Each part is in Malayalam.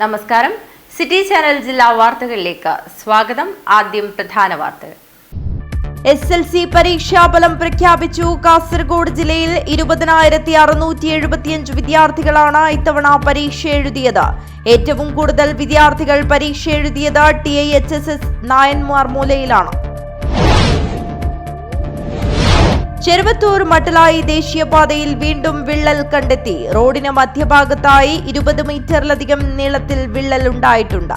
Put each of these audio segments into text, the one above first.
നമസ്കാരം. സിറ്റി ചാനൽ ജില്ലാ വാർത്തകളിലേക്ക് സ്വാഗതം. ആദ്യം പ്രധാന വാർത്തകൾ. SLC പരീക്ഷാഫലം പ്രഖ്യാപിച്ചു. കാസർഗോഡ് ജില്ലയിൽ 20,675 വിദ്യാർത്ഥികളാണ് ഇത്തവണ പരീക്ഷ എഴുതിയത്. ഏറ്റവും കൂടുതൽ വിദ്യാർത്ഥികൾ പരീക്ഷ എഴുതിയത് TIHSS നായന്മാർ മൂലയിലാണ്. ചെറുവത്തൂർ മട്ടലായി ദേശീയപാതയിൽ വീണ്ടും വിള്ളൽ കണ്ടെത്തി. റോഡിന് മധ്യഭാഗത്തായി 20 മീറ്ററിലധികം നീളത്തിൽ വിള്ളൽ ഉണ്ടായിട്ടുണ്ട്.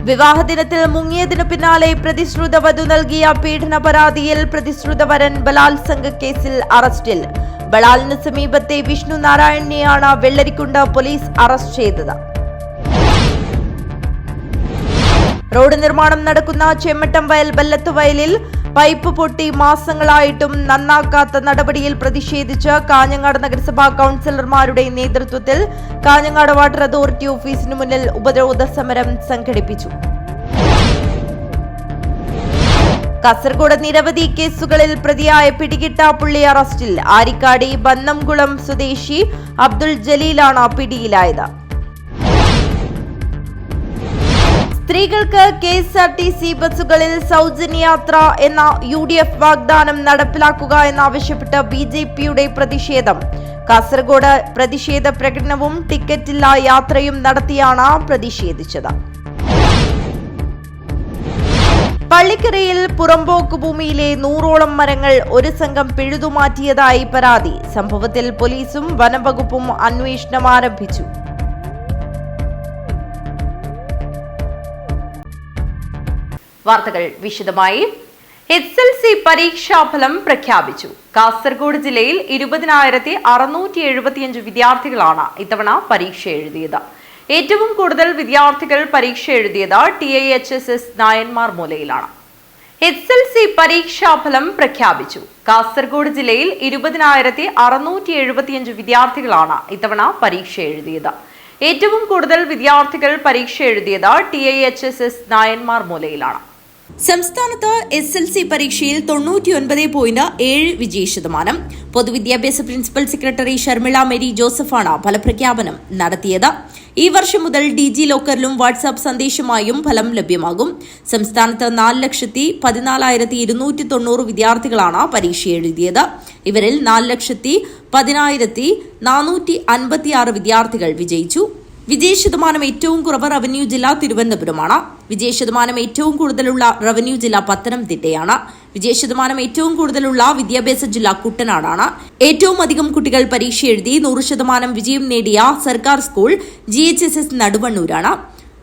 വിവാഹദിനത്തിൽ മുങ്ങിയതിനു പിന്നാലെ പ്രതിശ്രുത വധു നൽകിയ പീഡന പരാതിയിൽ പ്രതിശ്രുത വരൻ ബലാത്സംഗ കേസിൽ അറസ്റ്റിൽ. ബളാലിന് സമീപത്തെ വിഷ്ണു നാരായണനെയാണ് വെള്ളരിക്കുണ്ട് പോലീസ് അറസ്റ്റ് ചെയ്തത്. റോഡ് നിർമ്മാണം നടക്കുന്ന ചെമ്മട്ടംവയൽ ബല്ലത്തുവയലിൽ പൈപ്പ് പൊട്ടി മാസങ്ങളായിട്ടും നന്നാക്കാത്ത നടപടിയിൽ പ്രതിഷേധിച്ച് കാഞ്ഞങ്ങാട് നഗരസഭാ കൌൺസിലർമാരുടെ നേതൃത്വത്തിൽ കാഞ്ഞങ്ങാട് വാട്ടർ അതോറിറ്റി ഓഫീസിനു മുന്നിൽ ഉപരോധ സമരം സംഘടിപ്പിച്ചു. കാസർഗോഡ് നിരവധി കേസുകളിൽ പ്രതിയായ പിടികിട്ടാപ്പുള്ളി അറസ്റ്റിൽ. ആരിക്കാടി ബന്നംകുളം സ്വദേശി അബ്ദുൾ ജലീലാണ് പിടിയിലായത്. സ്ത്രീകൾക്ക് KSRTC ബസ്സുകളിൽ സൗജന്യയാത്ര എന്ന UDF വാഗ്ദാനം നടപ്പിലാക്കുക എന്നാവശ്യപ്പെട്ട് BJPയുടെ പ്രതിഷേധം. കാസർഗോഡ് പ്രതിഷേധ പ്രകടനവും ടിക്കറ്റില്ലാ യാത്രയും നടത്തിയാണ് പ്രതിഷേധിച്ചത്. പള്ളിക്കരയിൽ പുറമ്പോക്ക് ഭൂമിയിലെ 100ഓളം മരങ്ങൾ ഒരു സംഘം പിഴുതുമാറ്റിയതായി പരാതി. സംഭവത്തിൽ പോലീസും വനംവകുപ്പും അന്വേഷണം ആരംഭിച്ചു. വാർത്തകൾ വിശദമായി. SLC പരീക്ഷാഫലം പ്രഖ്യാപിച്ചു. കാസർഗോഡ് ജില്ലയിൽ 20,675 വിദ്യാർത്ഥികളാണ് ഇത്തവണ പരീക്ഷ എഴുതിയത്. ഏറ്റവും കൂടുതൽ വിദ്യാർത്ഥികൾ പരീക്ഷ എഴുതിയത് TIHSS നായന്മാർ മൂലയിലാണ്. SLC പരീക്ഷാഫലം പ്രഖ്യാപിച്ചു. കാസർഗോഡ് ജില്ലയിൽ 20,675 വിദ്യാർത്ഥികളാണ് ഇത്തവണ പരീക്ഷ എഴുതിയത്. ഏറ്റവും കൂടുതൽ വിദ്യാർത്ഥികൾ പരീക്ഷ എഴുതിയത് TIHSS നായന്മാർ മൂലയിലാണ്. സംസ്ഥാനത്ത് SLC പരീക്ഷയിൽ 99.7 വിജയശതമാനം. പൊതുവിദ്യാഭ്യാസ പ്രിൻസിപ്പൽ സെക്രട്ടറി ഷർമിള മേരി ജോസഫാണ് ഫലപ്രഖ്യാപനം നടത്തിയത്. ഈ വർഷം മുതൽ DG ലോക്കറിലും വാട്സാപ്പ് സന്ദേശമായും ഫലം ലഭ്യമാകും. സംസ്ഥാനത്ത് 4,14,290 വിദ്യാർത്ഥികളാണ് പരീക്ഷ എഴുതിയത്. ഇവരിൽ 4,10,456 വിദ്യാർത്ഥികൾ വിജയിച്ചു. വിജയശതമാനം ഏറ്റവും കുറവ് റവന്യൂ ജില്ല തിരുവനന്തപുരമാണ്. വിജയശതമാനം ഏറ്റവും കൂടുതലുള്ള റവന്യൂ ജില്ല പത്തനംതിട്ടയാണ്. വിജയശതമാനം ഏറ്റവും കൂടുതലുള്ള വിദ്യാഭ്യാസ ജില്ല കുട്ടനാടാണ്. ഏറ്റവും അധികം കുട്ടികൾ പരീക്ഷ എഴുതി 100% വിജയം നേടിയ സർക്കാർ സ്കൂൾ GHSS നടുവണ്ണൂരാണ്.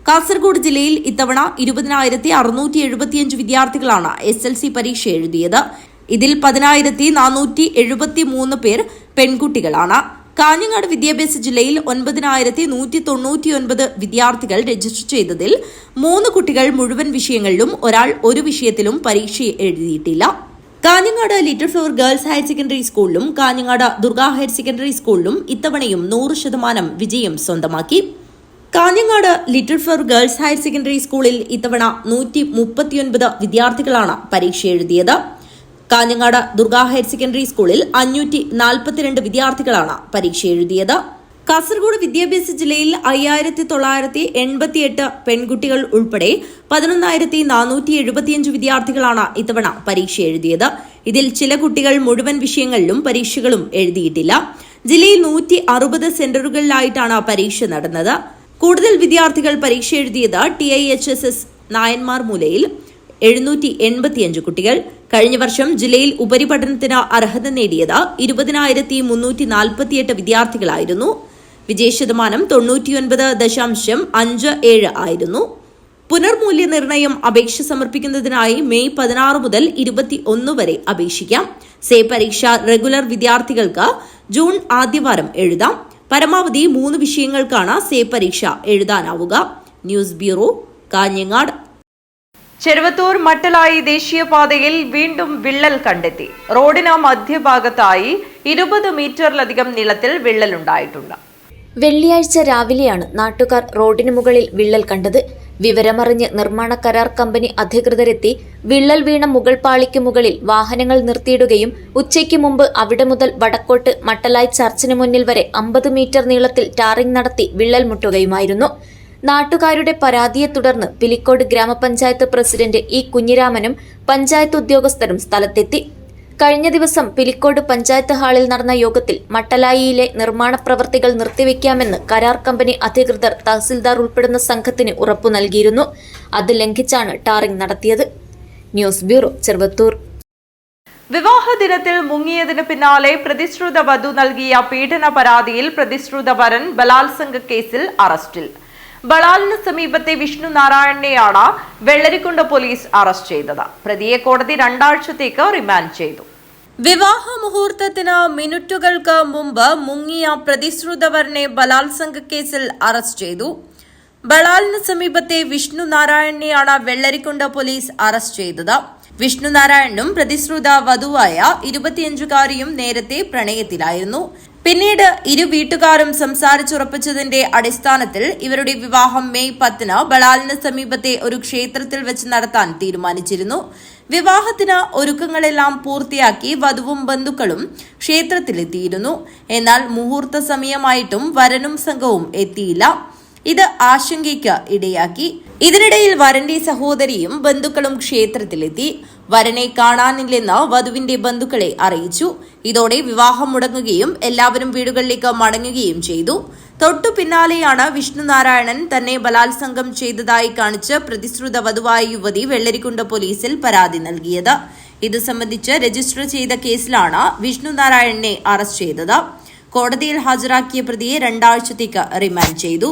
കാസർഗോഡ് ജില്ലയിൽ ഇത്തവണ 20,675 വിദ്യാർത്ഥികളാണ് SLC പരീക്ഷ എഴുതിയത്. ഇതിൽ 10,473 പേർ പെൺകുട്ടികളാണ്. കാഞ്ഞങ്ങാട് വിദ്യാഭ്യാസ ജില്ലയിൽ 9,199 വിദ്യാർത്ഥികൾ രജിസ്റ്റർ ചെയ്തതിൽ 3 കുട്ടികൾ മുഴുവൻ വിഷയങ്ങളിലും ഒരാൾ ഒരു വിഷയത്തിലും പരീക്ഷ എഴുതിയിട്ടില്ല. Kanhangad little flower girls higher secondary സ്കൂളിലും കാഞ്ഞങ്ങാട് ദുർഗ ഹയർ സെക്കൻഡറി സ്കൂളിലും ഇത്തവണയും 100% വിജയം സ്വന്തമാക്കി. Kanhangad little flower girls higher secondary സ്കൂളിൽ ഇത്തവണ 139 വിദ്യാർത്ഥികളാണ് പരീക്ഷ എഴുതിയത്. കാഞ്ഞങ്ങാട് ദുർഗ ഹയർ സെക്കൻഡറി സ്കൂളിൽ 542 വിദ്യാർത്ഥികളാണ് പരീക്ഷ എഴുതിയത്. കാസർഗോഡ് വിദ്യാഭ്യാസ ജില്ലയിൽ 5,988 പെൺകുട്ടികൾ ഉൾപ്പെടെ 11,475 വിദ്യാർത്ഥികളാണ് ഇത്തവണ പരീക്ഷ എഴുതിയത്. ഇതിൽ ചില കുട്ടികൾ മുഴുവൻ വിഷയങ്ങളിലും പരീക്ഷകളും എഴുതിയിട്ടില്ല. ജില്ലയിൽ 160 സെന്ററുകളിലായിട്ടാണ് പരീക്ഷ നടന്നത്. കൂടുതൽ വിദ്യാർത്ഥികൾ പരീക്ഷ എഴുതിയത് TIHSS നായന്മാർ മൂലയിൽ 785 കുട്ടികൾ. കഴിഞ്ഞ വർഷം ജില്ലയിൽ ഉപരിപഠനത്തിന് അർഹത നേടിയത് 20,348 വിദ്യാർത്ഥികളായിരുന്നു. വിജയശതമാനം 99.57 ആയിരുന്നു. പുനർമൂല്യനിർണയം അപേക്ഷ സമർപ്പിക്കുന്നതിനായി മെയ് 16 മുതൽ 21 വരെ അപേക്ഷിക്കാം. സേ പരീക്ഷ റെഗുലർ വിദ്യാർത്ഥികൾക്ക് ജൂൺ ആദ്യവാരം എഴുതാം. പരമാവധി 3 വിഷയങ്ങൾക്കാണ് സേ പരീക്ഷ എഴുതാനാവുക. News bureau, Kanhangad. ചെറുവത്തൂർ മട്ടലായി ദേശീയപാതയിൽ വീണ്ടും വിള്ളൽ കണ്ടെത്തി. റോഡിന് മധ്യഭാഗത്തായി 20 മീറ്ററിലധികം നീളത്തിൽ വിള്ളലുണ്ടായിട്ടുണ്ട്. വെള്ളിയാഴ്ച രാവിലെയാണ് നാട്ടുകാർ റോഡിന് മുകളിൽ വിള്ളൽ കണ്ടത്. വിവരമറിഞ്ഞ് നിർമ്മാണ കരാർ കമ്പനി അധികൃതരെത്തി വിള്ളൽ വീണ മുകൾ പാളിക്ക് മുകളിൽ വാഹനങ്ങൾ നിർത്തിയിടുകയും ഉച്ചയ്ക്ക് മുമ്പ് അവിടെ മുതൽ വടക്കോട്ട് മട്ടലായി ചർച്ചിന് മുന്നിൽ വരെ 50 മീറ്റർ നീളത്തിൽ ടാറിംഗ് നടത്തി വിള്ളൽ മുട്ടുകയുമായിരുന്നു. നാട്ടുകാരുടെ പരാതിയെ തുടർന്ന് പിലിക്കോട് ഗ്രാമപഞ്ചായത്ത് പ്രസിഡന്റ് ഇ കുഞ്ഞിരാമനും പഞ്ചായത്ത് ഉദ്യോഗസ്ഥരും സ്ഥലത്തെത്തി. കഴിഞ്ഞ ദിവസം പിലിക്കോട് പഞ്ചായത്ത് ഹാളിൽ നടന്ന യോഗത്തിൽ മട്ടലായിയിലെ നിർമ്മാണ പ്രവൃത്തികൾ നിർത്തിവെക്കാമെന്ന് കരാർ കമ്പനി അധികൃതർ തഹസിൽദാർ ഉൾപ്പെടുന്ന സംഘത്തിന് ഉറപ്പു നൽകിയിരുന്നു. അത് ലംഘിച്ചാണ് ടാറിംഗ് നടത്തിയത്. News bureau, Cheruvathur. വിവാഹ ദിനത്തിൽ മുങ്ങിയതിന് പിന്നാലെ പ്രതിശ്രുത വധു നൽകിയ പീഡന പരാതിയിൽ പ്രതിശ്രുത വരൻ ബലാത്സംഗ കേസിൽ അറസ്റ്റിൽ. ബളാലിന് സമീപത്തെ വിഷ്ണു നാരായണനെയാണ് വെള്ളരിക്കുണ്ട് പോലീസ് അറസ്റ്റ് ചെയ്തത്. പ്രതിയെ കോടതി 2 ആഴ്ചത്തേക്ക് റിമാൻഡ് ചെയ്തു. വിവാഹ മുഹൂർത്തത്തിന് മിനിറ്റുകൾക്ക് മുമ്പ് മുങ്ങിയ പ്രതിശ്രുതവരനെ ബലാത്സംഗ കേസിൽ അറസ്റ്റ് ചെയ്തു. ബളാലിന് സമീപത്തെ വിഷ്ണു നാരായണനെയാണ് വെള്ളരിക്കുണ്ട് പോലീസ് അറസ്റ്റ് ചെയ്തത്. വിഷ്ണു നാരായണനും പ്രതിശ്രുത വധുവായ 25-കാരിയും നേരത്തെ പ്രണയത്തിലായിരുന്നു. പിന്നീട് ഇരു വീട്ടുകാരും സംസാരിച്ചുറപ്പിച്ചതിന്റെ അടിസ്ഥാനത്തിൽ ഇവരുടെ വിവാഹം മെയ് 10-ന് ബളാലിന് സമീപത്തെ ഒരു ക്ഷേത്രത്തിൽ വെച്ച് നടത്താൻ തീരുമാനിച്ചിരുന്നു. വിവാഹത്തിന് ഒരുക്കങ്ങളെല്ലാം പൂർത്തിയാക്കി വധുവും ബന്ധുക്കളും ക്ഷേത്രത്തിലെത്തിയിരുന്നു. എന്നാൽ മുഹൂർത്ത സമയമായിട്ടും വരനും സംഘവും എത്തിയില്ല. ഇത് ആശങ്കയ്ക്ക് ഇടയാക്കി. ഇതിനിടയിൽ വരന്റെ സഹോദരിയും ബന്ധുക്കളും ക്ഷേത്രത്തിലെത്തി. വരനെ കാണാനില്ലെന്ന് വധുവിന്റെ ബന്ധുക്കളെ അറിയിച്ചു. ഇതോടെ വിവാഹം മുടങ്ങുകയും എല്ലാവരും വീടുകളിലേക്ക് മടങ്ങുകയും ചെയ്തു. തൊട്ടു പിന്നാലെയാണ് വിഷ്ണു നാരായണൻ തന്നെ ബലാത്സംഗം ചെയ്തതായി കാണിച്ച് പ്രതിശ്രുത വധുവായ യുവതി വെള്ളരിക്കുണ്ട് പോലീസിൽ പരാതി നൽകിയത്. ഇത് സംബന്ധിച്ച് രജിസ്റ്റർ ചെയ്ത കേസിലാണ് വിഷ്ണു നാരായണനെ അറസ്റ്റ് ചെയ്തത്. കോടതിയിൽ ഹാജരാക്കിയ പ്രതിയെ 2 ആഴ്ചത്തേക്ക് റിമാൻഡ് ചെയ്തു.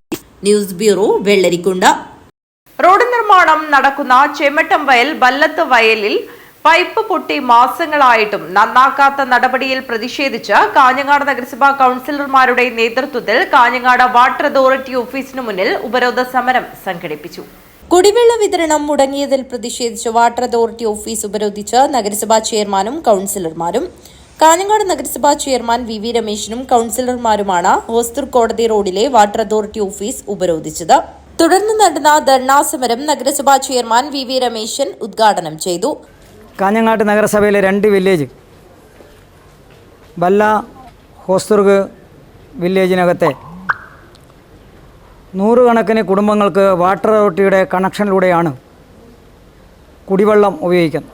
News bureau, Vellarikkundu. റോഡ് നിർമ്മാണം നടക്കുന്ന ചെമ്മട്ടം വയൽ ബല്ലത്ത് വയലിൽ പൈപ്പ് പൊട്ടി മാസങ്ങളായിട്ടും നന്നാക്കാത്ത നടപടിയിൽ പ്രതിഷേധിച്ച് കാഞ്ഞങ്ങാട് നഗരസഭാ കൌൺസിലർമാരുടെ നേതൃത്വത്തിൽ കാഞ്ഞങ്ങാട് വാട്ടർ അതോറിറ്റി ഓഫീസിനു മുന്നിൽ ഉപരോധ സമരം സംഘടിപ്പിച്ചു. കുടിവെള്ള വിതരണം മുടങ്ങിയതിൽ പ്രതിഷേധിച്ച് വാട്ടർ അതോറിറ്റി ഓഫീസ് ഉപരോധിച്ച് നഗരസഭാ ചെയർമാനും കൌൺസിലർമാരും. കാഞ്ഞങ്ങാട് നഗരസഭാ ചെയർമാൻ വി രമേശനും കൌൺസിലർമാരുമാണ് ഹോസ്ദുർഗ് കോടതി റോഡിലെ വാട്ടർ അതോറിറ്റി ഓഫീസ് ഉപരോധിച്ചത്. തുടർന്ന് നടന്ന ധർണാ സമരം നഗരസഭാ ചെയർമാൻ വി രമേശൻ ഉദ്ഘാടനം ചെയ്തു. കാഞ്ഞങ്ങാട് നഗരസഭയിലെ 2 വില്ലേജ് ബല്ല ഹോസ്ദുർഗ് വില്ലേജിനകത്തെ 100 കണക്കിന് കുടുംബങ്ങൾക്ക് വാട്ടർ അതോറിറ്റിയുടെ കണക്ഷനിലൂടെയാണ് കുടിവെള്ളം ഉപയോഗിക്കുന്നത്.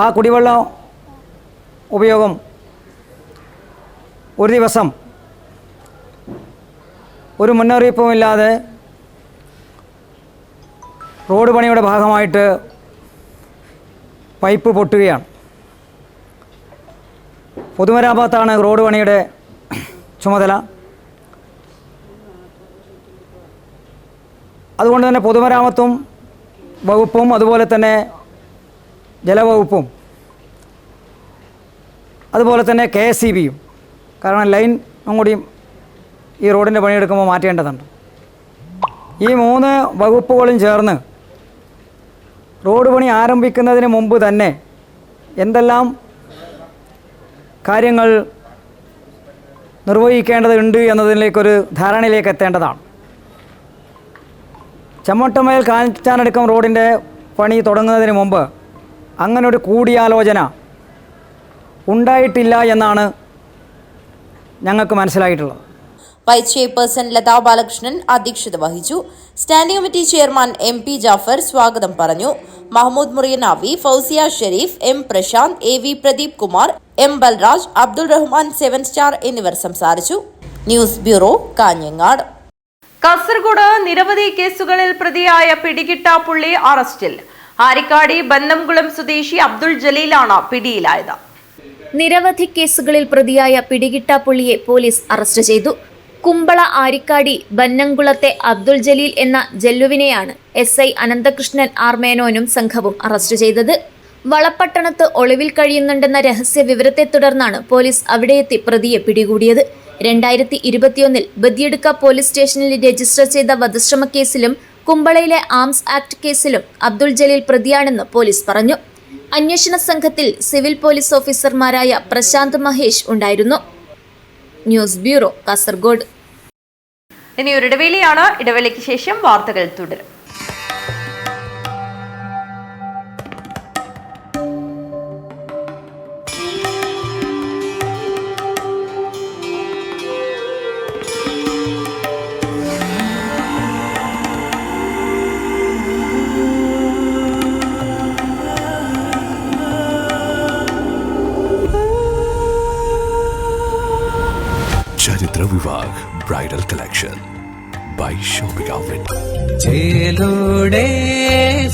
ആ കുടിവെള്ള ഉപയോഗം ഒരു ദിവസം ഒരു മുന്നറിയിപ്പുമില്ലാതെ റോഡ് പണിയുടെ ഭാഗമായിട്ട് പൈപ്പ് പൊട്ടുകയാണ്. പൊതുമരാമത്താണ് റോഡ് പണിയുടെ ചുമതല. അതുകൊണ്ട് തന്നെ പൊതുമരാമത്തും വകുപ്പും അതുപോലെ തന്നെ ജലവകുപ്പും അതുപോലെ തന്നെ KSEBയും, കാരണം ലൈൻ കൂടിയും ഈ റോഡിൻ്റെ പണിയെടുക്കുമ്പോൾ മാറ്റേണ്ടതുണ്ട്. ഈ 3 വകുപ്പുകളും ചേർന്ന് റോഡ് പണി ആരംഭിക്കുന്നതിന് മുമ്പ് തന്നെ എന്തെല്ലാം കാര്യങ്ങൾ നിർവഹിക്കേണ്ടതുണ്ട് എന്നതിലേക്കൊരു ധാരണയിലേക്ക് എത്തേണ്ടതാണ്. ചെമ്മട്ടമേൽ കാഞ്ഞാനടുക്കം റോഡിൻ്റെ പണി തുടങ്ങുന്നതിന് മുമ്പ് അങ്ങനെ ഒരു കൂടിയാലോചന ഉണ്ടായിട്ടില്ല എന്നാണ് ഞങ്ങൾക്ക് മനസ്സിലായിട്ടുള്ളത്. വൈസ് ചെയർപേഴ്സൺ ലതാ ബാലകൃഷ്ണൻ അധ്യക്ഷത വഹിച്ചു. Standing committee chairman MP Jafar സ്വാഗതം പറഞ്ഞു. Mahamood Muriyanavi, Fousiya Sherif, M Prashanth, AV Pradeep Kumar, M Balraj, Abdul Rahman, 7 star എന്നിവർ സംസാരിച്ചു. News bureau, Kanhangad. കാസർഗോഡ് നിരവധി കേസുകളിൽ പ്രതിയായ പിടികിട്ടാപ്പുള്ളി അറസ്റ്റിൽ. ആരിക്കാടി ബന്നംകുളം സ്വദേശി അബ്ദുൾ ജലീലാണ് പിടിയിലായത്. നിരവധി കേസുകളിൽ പ്രതിയായ പിടികിട്ടാപ്പുള്ളിയെ പോലീസ് അറസ്റ്റ് ചെയ്തു. കുമ്പള ആരിക്കാടി ബന്നംകുളത്തെ അബ്ദുൾ ജലീൽ എന്ന ജല്ലുവിനെയാണ് SI അനന്തകൃഷ്ണൻ R മേനോനും സംഘവും അറസ്റ്റ് ചെയ്തത്. വളപ്പട്ടണത്ത് ഒളിവിൽ കഴിയുന്നുണ്ടെന്ന രഹസ്യ വിവരത്തെ തുടർന്നാണ് പോലീസ് അവിടെയെത്തി പ്രതിയെ പിടികൂടിയത്. 2021 ബദിയടുക്ക പോലീസ് സ്റ്റേഷനിൽ രജിസ്റ്റർ ചെയ്ത വധശ്രമ കേസിലും കുമ്പളയിലെ ആംസ് ആക്ട് കേസിലും അബ്ദുൾ ജലീൽ പ്രതിയാണെന്ന് പോലീസ് പറഞ്ഞു. അന്വേഷണ സംഘത്തിൽ സിവിൽ പോലീസ് ഓഫീസർമാരായ പ്രശാന്ത് മഹേഷ് ഉണ്ടായിരുന്നു. News bureau, Kasaragod. ഇനി ഒരു ഇടവേളയാണ്. ഇടവേളയ്ക്ക് ശേഷം വാർത്തകൾ തുടരും. Charithra Vivah bridal collection by shopping outlet. ചേലോടെ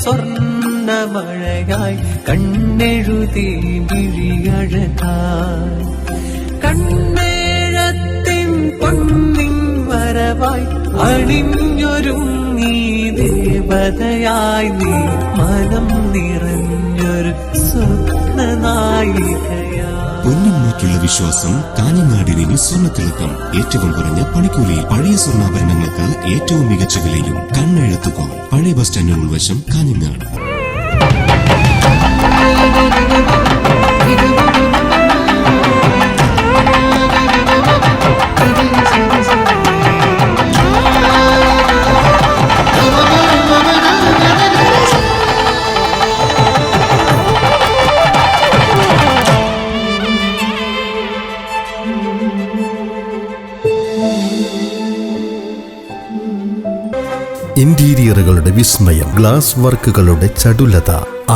സ്വർണ്ണമഴയായി കണ്ണെഴുതി വിഴിയഴകായി കണ്ണേഴത്തിൻ പൊന്നിൻ വരവായി അണിഞ്ഞൊരുങ്ങി ദേവതയായി നീ മനം നിറഞ്ഞൊരു സ്വപ്നനായികയായി. പൊന്നിന്മേക്കുള്ള വിശ്വാസം കാഞ്ഞങ്ങാടിന് സ്വർണ്ണത്തിളക്കം. ഏറ്റവും കുറഞ്ഞ പണിക്കൂലിയിൽ പഴയ സ്വർണ്ണാഭരണങ്ങൾക്ക് ഏറ്റവും മികച്ച വിലയും കണ്ണെഴുത്തുകോൺ. പഴയ ബസ് സ്റ്റാൻഡിന് ഉൾവശം കാഞ്ഞങ്ങാട്. ഇന്റീരിയറുകളുടെ വിസ്മയം, ഗ്ലാസ് വർക്കുകളുടെ ചടുലത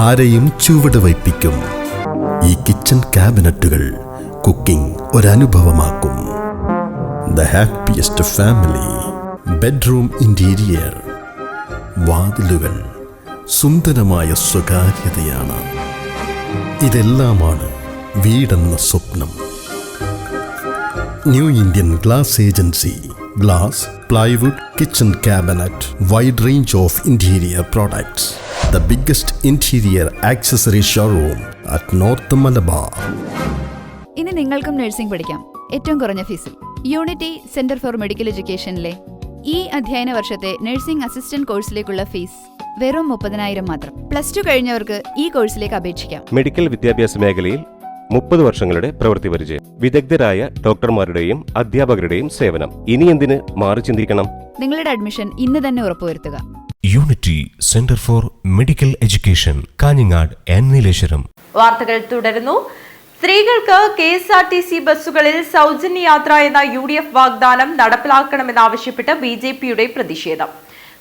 ആരെയും ചുവട് വയ്പ്പിക്കും. ഈ കിച്ചൺ ക്യാബിനറ്റുകൾ കുക്കിംഗ് ഒരനുഭവമാക്കും. The happiest family. Bedroom interior, വാതിലുകൾ സുന്ദരമായ സ്വകാര്യതയാണ്. ഇതെല്ലാമാണ് വീടെന്ന സ്വപ്നം. New Indian glass agency. Glass, plywood, kitchen cabinet, wide range of interior products. The biggest interior accessory showroom at North Malabar. ഇനി നിങ്ങൾക്കും നഴ്സിംഗ് പഠിക്കാം ഏറ്റവും കുറഞ്ഞ ഫീസിൽ. യൂണിറ്റി സെന്റർ ഫോർ മെഡിക്കൽ എഡ്യൂക്കേഷനിലെ ഈ അധ്യയന വർഷത്തെ നഴ്സിംഗ് അസിസ്റ്റന്റ് കോഴ്സിലേക്കുള്ള ഫീസ് വെറും 30,000 മാത്രം. +2 കഴിഞ്ഞവർക്ക് ഈ കോഴ്സിലേക്ക് അപേക്ഷിക്കാം. മെഡിക്കൽ വിദ്യാഭ്യാസ മേഖലയിൽ 30 വർഷങ്ങളുടെ പ്രവൃത്തി പരിചയം, വിദഗ്ധരായ ഡോക്ടർമാരുടെയും അധ്യാപകരുടെയും സേവനം. ഇനി എന്തിന് മാറി ചിന്തിക്കണം? നിങ്ങളുടെ അഡ്മിഷൻ ഇന്ന് തന്നെ ഉറപ്പുവരുത്തുക. Unity centre for medical education, Kanhangad and Nileshwaram. വാർത്തകൾ തുടരുന്നു. സ്ത്രീകൾക്ക് KSRTC ബസ്സുകളിൽ സൗജന്യ യാത്ര എന്ന UDF വാഗ്ദാനം നടപ്പിലാക്കണമെന്നാവശ്യപ്പെട്ട് BJPയുടെ പ്രതിഷേധം.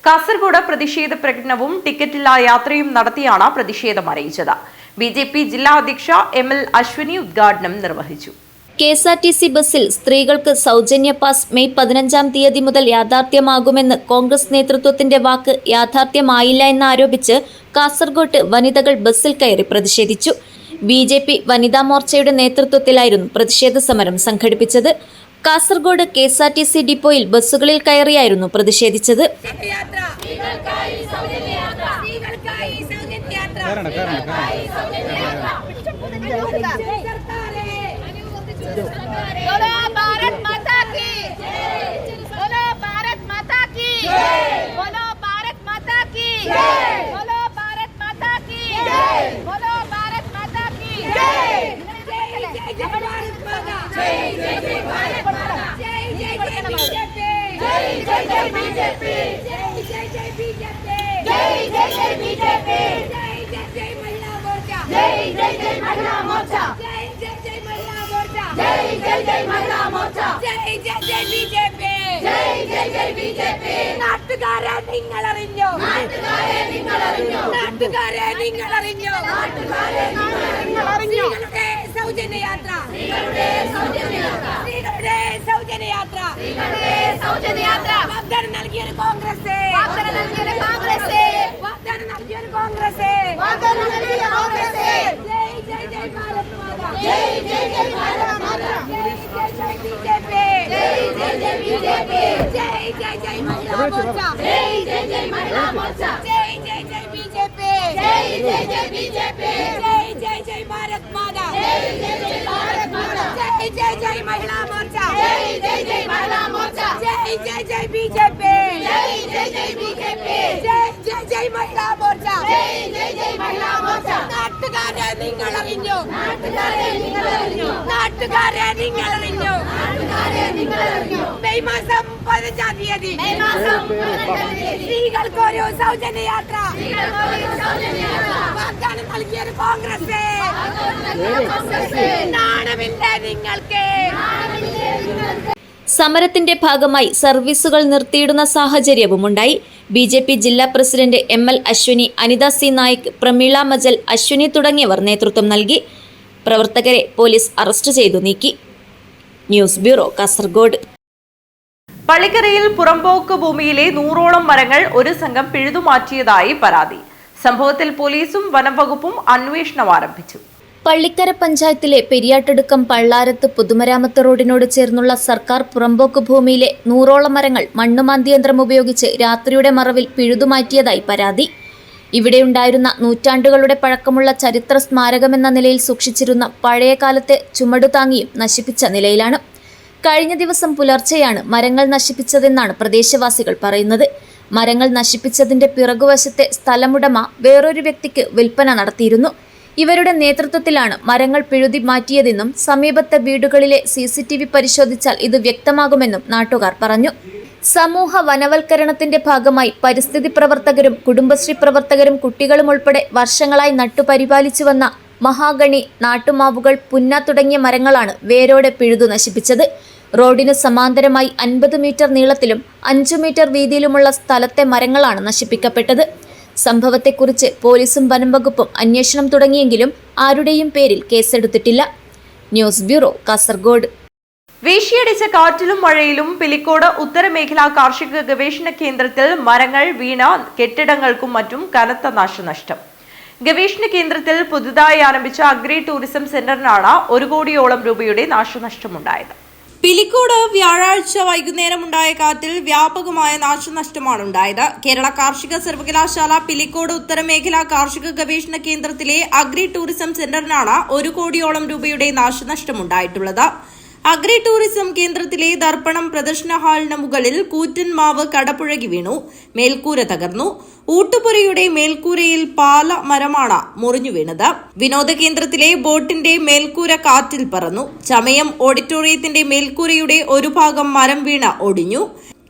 കാസർഗോഡ് പ്രതിഷേധ പ്രകടനവും ടിക്കറ്റില്ലാ യാത്രയും നടത്തിയാണ് പ്രതിഷേധം അറിയിച്ചത്. BJP ജില്ലാ അധ്യക്ഷ ML അശ്വിനി ഉദ്ഘാടനം നിർവഹിച്ചു. KSRTC ബസ്സിൽ സ്ത്രീകൾക്ക് സൗജന്യ പാസ് മെയ് 15-ാം തീയതി മുതൽ യാഥാർത്ഥ്യമാകുമെന്ന് കോൺഗ്രസ് നേതൃത്വത്തിന്റെ വാക്ക് യാഥാർത്ഥ്യമായില്ല എന്നാരോപിച്ച് കാസർഗോഡ് വനിതകൾ ബസ്സിൽ കയറി പ്രതിഷേധിച്ചു. BJP വനിതാ മോർച്ചയുടെ നേതൃത്വത്തിലായിരുന്നു പ്രതിഷേധ സമരം സംഘടിപ്പിച്ചത്. കാസർഗോഡ് KSRTC ഡിപ്പോയിൽ ബസ്സുകളിൽ കയറിയായിരുന്നു പ്രതിഷേധിച്ചത്. നാട്ടുകാരെ നാട്ടുകാരെ നിങ്ങൾ അറിഞ്ഞു, നാട്ടുകാരെ നിങ്ങൾ അറിഞ്ഞു. മെയ് മാസം 15-ാം തീയതി സ്ത്രീകൾക്കൊരു സൗജന്യയാത്ര വാഗ്ദാനം നൽകിയൊരു കോൺഗ്രസ്. നാണമില്ലേ നിങ്ങൾക്ക്? സമരത്തിന്റെ ഭാഗമായി സർവീസുകൾ നിർത്തിയിടുന്ന സാഹചര്യവുമുണ്ടായി. BJP ജില്ലാ president ML Ashwini, Anitha C Naik, Prameela Majal, Ashwini തുടങ്ങിയവർ നേതൃത്വം നൽകി. പ്രവർത്തകരെ പോലീസ് അറസ്റ്റ് ചെയ്തു നീക്കി. News bureau, Kasaragod. പള്ളിക്കരയിൽ പുറമ്പോക്ക് ഭൂമിയിലെ 100ഓളം മരങ്ങൾ ഒരു സംഘം പിഴുതുമാറ്റിയതായി പരാതി. സംഭവത്തിൽ പോലീസും വനംവകുപ്പും അന്വേഷണം ആരംഭിച്ചു. പള്ളിക്കര പഞ്ചായത്തിലെ പെരിയാട്ടടുക്കം പള്ളാരത്ത് പൊതുമരാമത്ത് റോഡിനോട് ചേർന്നുള്ള സർക്കാർ പുറമ്പോക്ക് ഭൂമിയിലെ 100ഓളം മരങ്ങൾ മണ്ണുമാന്തിയന്ത്രം ഉപയോഗിച്ച് രാത്രിയുടെ മറവിൽ പിഴുതുമാറ്റിയതായി പരാതി. ഇവിടെയുണ്ടായിരുന്ന നൂറ്റാണ്ടുകളുടെ പഴക്കമുള്ള ചരിത്ര സ്മാരകമെന്ന നിലയിൽ സൂക്ഷിച്ചിരുന്ന പഴയകാലത്തെ ചുമടുതാങ്ങിയും നശിപ്പിച്ച നിലയിലാണ്. കഴിഞ്ഞ ദിവസം പുലർച്ചെയാണ് മരങ്ങൾ നശിപ്പിച്ചതെന്നാണ് പ്രദേശവാസികൾ പറയുന്നത്. മരങ്ങൾ നശിപ്പിച്ചതിന്റെ പിറകുവശത്തെ സ്ഥലമുടമ വേറൊരു വ്യക്തിക്ക് വിൽപ്പന നടത്തിയിരുന്നു. ഇവരുടെ നേതൃത്വത്തിലാണ് മരങ്ങൾ പിഴുതി മാറ്റിയതെന്നും സമീപത്തെ വീടുകളിലെ CCTV പരിശോധിച്ചാൽ ഇത് വ്യക്തമാകുമെന്നും നാട്ടുകാർ പറഞ്ഞു. സമൂഹ വനവൽക്കരണത്തിന്റെ ഭാഗമായി പരിസ്ഥിതി പ്രവർത്തകരും കുടുംബശ്രീ പ്രവർത്തകരും കുട്ടികളും ഉൾപ്പെടെ വർഷങ്ങളായി നട്ടുപരിപാലിച്ചു വന്ന മഹാഗണി, നാട്ടുമാവുകൾ, പുന്ന തുടങ്ങിയ മരങ്ങളാണ് വേരോടെ പിഴുതു നശിപ്പിച്ചത്. റോഡിന് സമാന്തരമായി 50 മീറ്റർ നീളത്തിലും 5 മീറ്റർ വീതിയിലുമുള്ള സ്ഥലത്തെ മരങ്ങളാണ് നശിപ്പിക്കപ്പെട്ടത്. സംഭവത്തെക്കുറിച്ച് പോലീസും വനംവകുപ്പും അന്വേഷണം തുടങ്ങിയെങ്കിലും ആരുടെയും പേരിൽ കേസെടുത്തിട്ടില്ല. News bureau, Kasaragod. വീശിയടിച്ച കാറ്റിലും മഴയിലും പിലിക്കോട് ഉത്തരമേഖലാ കാർഷിക ഗവേഷണ കേന്ദ്രത്തിൽ മരങ്ങൾ വീണ കെട്ടിടങ്ങൾക്കും മറ്റും കനത്ത നാശനഷ്ടം. ഗവേഷണ കേന്ദ്രത്തിൽ പുതുതായി ആരംഭിച്ച അഗ്രി ടൂറിസം സെന്ററിനാണ് 1 കോടിയോളം രൂപയുടെ നാശനഷ്ടമുണ്ടായത്. പിലിക്കോട് വ്യാഴാഴ്ച വൈകുന്നേരം ഉണ്ടായ കാറ്റിൽ വ്യാപകമായ നാശനഷ്ടമാണ് ഉണ്ടായത്. കേരള കാർഷിക സർവകലാശാല പിലിക്കോട് ഉത്തരമേഖലാ കാർഷിക ഗവേഷണ കേന്ദ്രത്തിലെ അഗ്രി ടൂറിസം സെന്ററിനാണ് 1 കോടിയോളം രൂപയുടെ നാശനഷ്ടമുണ്ടായിട്ടുള്ളത്. അഗ്രി ടൂറിസം കേന്ദ്രത്തിലെ ദർപ്പണം പ്രദർശന ഹാളിന് മുകളിൽ കൂറ്റൻ മാവ് കടപുഴകി വീണു. മേൽക്കൂര തകർന്നു. ഊട്ടുപുരയുടെ മേൽക്കൂരയിൽ പാല മരമാണ് മുറിഞ്ഞു വീണത്. വിനോദ കേന്ദ്രത്തിലെ ബോട്ടിന്റെ മേൽക്കൂര കാറ്റിൽ പറന്നു. ചമയം ഓഡിറ്റോറിയത്തിന്റെ മേൽക്കൂരയുടെ ഒരു ഭാഗം മരം വീണ ഒടിഞ്ഞു.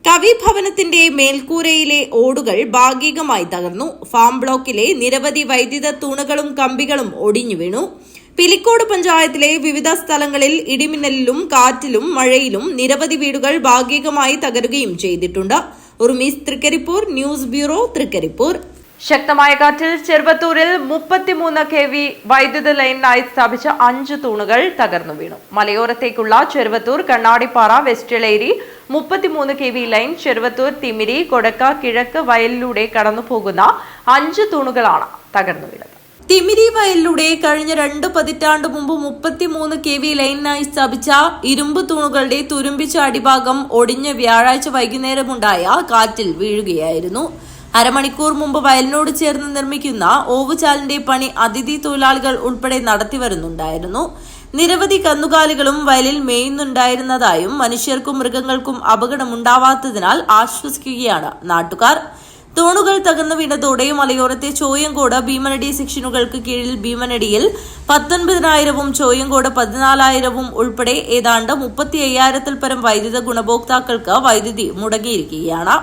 കവിഭവനത്തിന്റെ മേൽക്കൂരയിലെ ഓടുകൾ ഭാഗികമായി തകർന്നു. ഫാം ബ്ലോക്കിലെ നിരവധി വൈദ്യുത തൂണുകളും കമ്പികളും ഒടിഞ്ഞു വീണു. പിലിക്കോട് പഞ്ചായത്തിലെ വിവിധ സ്ഥലങ്ങളിൽ ഇടിമിന്നലിലും കാറ്റിലും മഴയിലും നിരവധി വീടുകൾ ഭാഗികമായി തകരുകയും ചെയ്തിട്ടുണ്ട്. ഉർമീസ് തൃക്കരിപ്പൂർ, ന്യൂസ് ബ്യൂറോ, തൃക്കരിപ്പൂർ. ശക്തമായ കാറ്റിൽ ചെറുവത്തൂരിൽ 33 kV വൈദ്യുത ലൈനിനായി സ്ഥാപിച്ച 5 തൂണുകൾ തകർന്നു വീണു. മലയോരത്തേക്കുള്ള ചെറുവത്തൂർ കണ്ണാടിപ്പാറ വെസ്റ്റിലേരി 33 kV ലൈൻ ചെറുവത്തൂർ തിമിരി കൊടക്ക കിഴക്ക് വയലിലൂടെ കടന്നുപോകുന്ന 5 തൂണുകളാണ് തകർന്നു വീണത്. തിമിരി വയലിലൂടെ കഴിഞ്ഞ 2 പതിറ്റാണ്ട് മുമ്പ് 33 kV ലൈനിനായി സ്ഥാപിച്ച ഇരുമ്പ് തൂണുകളുടെ തുരുമ്പിച്ച അടിഭാഗം ഒടിഞ്ഞ് വ്യാഴാഴ്ച വൈകുന്നേരമുണ്ടായ കാറ്റിൽ വീഴുകയായിരുന്നു. അരമണിക്കൂർ മുമ്പ് വയലിനോട് ചേർന്ന് നിർമ്മിക്കുന്ന ഓവുചാലിന്റെ പണി അതിഥി തൊഴിലാളികൾ ഉൾപ്പെടെ നടത്തിവരുന്നുണ്ടായിരുന്നു. നിരവധി കന്നുകാലികളും വയലിൽ മേയുന്നുണ്ടായിരുന്നതായും മനുഷ്യർക്കും മൃഗങ്ങൾക്കും അപകടമുണ്ടാവാത്തതിനാൽ ആശ്വസിക്കുകയാണ് നാട്ടുകാർ. തൂണുകൾ തകർന്നു വീണതോടെ മലയോരത്തെ ചോയങ്കോട് ഭീമനടി സെക്ഷനുകൾക്ക് കീഴിൽ ഭീമനടിയിൽ 19,000-ഉം ചോയങ്കോട് 14,000-ഉം ഉൾപ്പെടെ ഏതാണ്ട് 35,000-ൽ പരം വൈദ്യുത ഗുണഭോക്താക്കൾക്ക് വൈദ്യുതി മുടങ്ങിയിരിക്കുകയാണ്.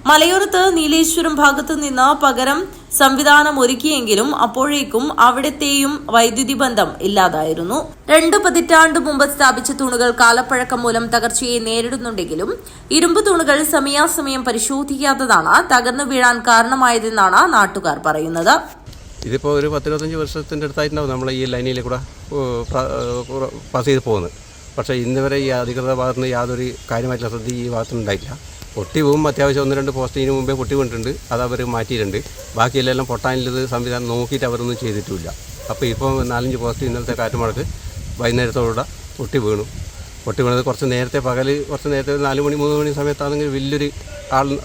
മലയോരത്ത് നീലേശ്വരം ഭാഗത്തു നിന്ന് പകരം സംവിധാനം ഒരുക്കിയെങ്കിലും അപ്പോഴേക്കും അവിടത്തെയും വൈദ്യുതി ബന്ധം ഇല്ലാതായിരുന്നു. 2 പതിറ്റാണ്ട് മുമ്പ് സ്ഥാപിച്ച തൂണുകൾ കാലപ്പഴക്കം മൂലം തകർച്ചയെ നേരിടുന്നുണ്ടെങ്കിലും ഇരുമ്പ് തൂണുകൾ സമയാസമയം പരിശോധിക്കാത്തതാണ് തകർന്നു വീഴാൻ കാരണമായതെന്നാണ് നാട്ടുകാർ പറയുന്നത്. ഇതിപ്പോൾ ഒരു 10-25 വർഷത്തിൻ്റെ അടുത്തായിട്ടുണ്ടാവും നമ്മൾ ഈ ലൈനിൽ കൂടെ പാസ് ചെയ്ത് പോകുന്നത്. പക്ഷേ ഇന്നുവരെ ഈ അധികൃത ഭാഗത്തു നിന്ന് യാതൊരു കാര്യമായിട്ടുള്ള ശ്രദ്ധ ഈ ഭാഗത്തുനിന്നുണ്ടായിട്ടില്ല. പൊട്ടി പോകും, അത്യാവശ്യം 1-2 പോസ്റ്റ് ഇതിന് മുമ്പേ പൊട്ടി കൊണ്ടിട്ടുണ്ട്, അത് അവർ മാറ്റിയിട്ടുണ്ട്. ബാക്കിയെല്ലാം പൊട്ടാനുള്ളത് സംവിധാനം നോക്കിയിട്ട് അവരൊന്നും ചെയ്തിട്ടുമില്ല. അപ്പോൾ ഇപ്പോൾ 4-5 പോസ്റ്റ് ഇന്നലത്തെ കാറ്റുമഴക്ക് വൈകുന്നേരത്തോടെ പൊട്ടി വീണത് കുറച്ച് നേരത്തെ കുറച്ച് നേരത്തെ 4 മണി 3 മണി സമയത്താണെങ്കിൽ വലിയൊരു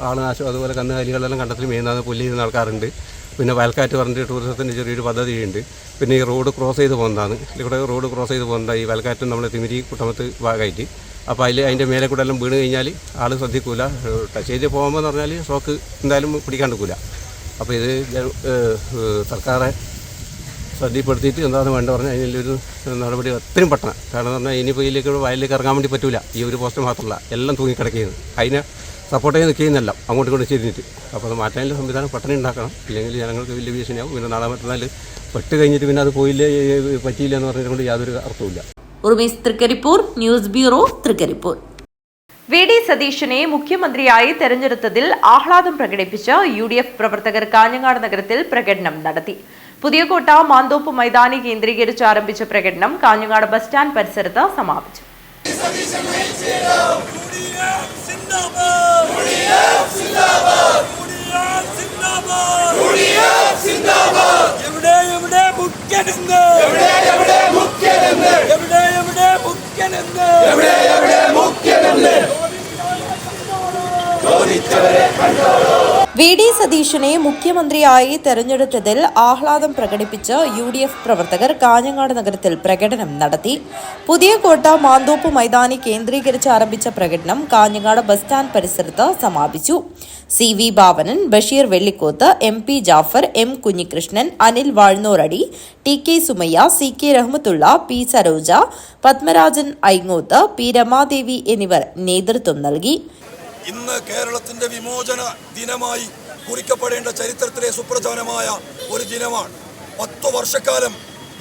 ആൾനാശം, അതുപോലെ കന്നുകാലികളെല്ലാം കണ്ടത്തിൽ മേയുന്നത് പുല്ലിരുന്ന ആൾക്കാരുണ്ട്. പിന്നെ വയൽക്കാറ്റ് പറഞ്ഞിട്ട് ടൂറിസത്തിൻ്റെ ചെറിയൊരു പദ്ധതിയുണ്ട്. പിന്നെ ഈ റോഡ് ക്രോസ് ചെയ്ത് പോകുന്നതാണ്, ഇവിടെ റോഡ് ക്രോസ് ചെയ്ത് പോകുന്നതാണ് ഈ വയൽക്കാറ്റും നമ്മുടെ തിമിരി കുട്ടമത്ത് ഭാഗമായിട്ട്. അപ്പോൾ അതിൻ്റെ മേലെ കൂടെ എല്ലാം വീണ് കഴിഞ്ഞാൽ ആൾ ശ്രദ്ധിക്കില്ല. ടച്ച് ചെയ്ത് പോകുമ്പോൾ എന്ന് പറഞ്ഞാൽ ഷോക്ക് എന്തായാലും പിടിക്കാണ്ടിരിക്കില്ല. അപ്പോൾ ഇത് ശ്രദ്ധപ്പെടുത്തിയിട്ട് എന്താണ് വേണ്ട പറഞ്ഞാൽ അതിനൊരു നടപടി എത്രയും പെട്ടെന്ന്. കാരണം എന്ന് പറഞ്ഞാൽ ഇനിയിപ്പോൾ ഇതിലേക്ക് വയലിലേക്ക് ഇറങ്ങാൻ വേണ്ടി പറ്റില്ല. ഈ ഒരു പോസ്റ്റ് മാത്രമല്ല, എല്ലാം തൂങ്ങിക്കിടക്കുകയാണ്. അതിനെ സപ്പോർട്ട് ചെയ്ത് നിൽക്കുന്നല്ല അങ്ങോട്ടും ഇങ്ങോട്ടും ചെയ്തിട്ട്. അപ്പോൾ അത് മാറ്റാനുള്ള സംവിധാനം പെട്ടെന്ന് ഉണ്ടാക്കണം. ഇല്ലെങ്കിൽ ജനങ്ങൾക്ക് വലിയ ഭീഷണിയാവും. പിന്നെ നാളെ മറ്റന്നാൾ പെട്ട് കഴിഞ്ഞിട്ട് പിന്നെ അത് പോയില്ലേ പറ്റിയില്ല എന്ന് പറഞ്ഞുകൊണ്ട് യാതൊരു അർത്ഥവുമില്ല. ഉർമീസ് Trikaripur, news bureau, Trikaripur. V D. സതീശനെ മുഖ്യമന്ത്രിയായി തെരഞ്ഞെടുത്തതിൽ ആഹ്ലാദം പ്രകടിപ്പിച്ച് UDF പ്രവർത്തകർ കാഞ്ഞങ്ങാട് നഗരത്തിൽ പ്രകടനം നടത്തി. പുതിയകോട്ട മാന്തോപ്പ് മൈതാനി കേന്ദ്രീകരിച്ച് ആരംഭിച്ച പ്രകടനം കാഞ്ഞങ്ങാട് ബസ് സ്റ്റാൻഡ് പരിസരത്ത് സമാപിച്ചു. വി.ഡി. സതീശനെ മുഖ്യമന്ത്രിയായി തെരഞ്ഞെടുത്തതിൽ ആഹ്ലാദം പ്രകടിപ്പിച്ച് UDF പ്രവർത്തകർ കാഞ്ഞങ്ങാട് നഗരത്തിൽ പ്രകടനം നടത്തി. പുതിയകോട്ട മാന്തോപ്പ് മൈതാനി കേന്ദ്രീകരിച്ച് ആരംഭിച്ച പ്രകടനം കാഞ്ഞങ്ങാട് ബസ് സ്റ്റാൻഡ് പരിസരത്ത് സമാപിച്ചു. CV Bhavanan, Basheer Vellikoth, MP Jafar, M Kunhikrishnan, Anil Vazhunnoradi, TK Sumayya, CK Rahmatullah, P Saroja, Padmarajan Aingoth, P Ramadevi എന്നിവർ നേതൃത്വം നൽകി. ഇന്ന് കേരളത്തിന്റെ വിമോചന ദിനമായി കുറിക്കപ്പെടേണ്ട ചരിത്രത്തിലെ സുപ്രധാനമായ ഒരു ദിനമാണ്. 10 വർഷക്കാലം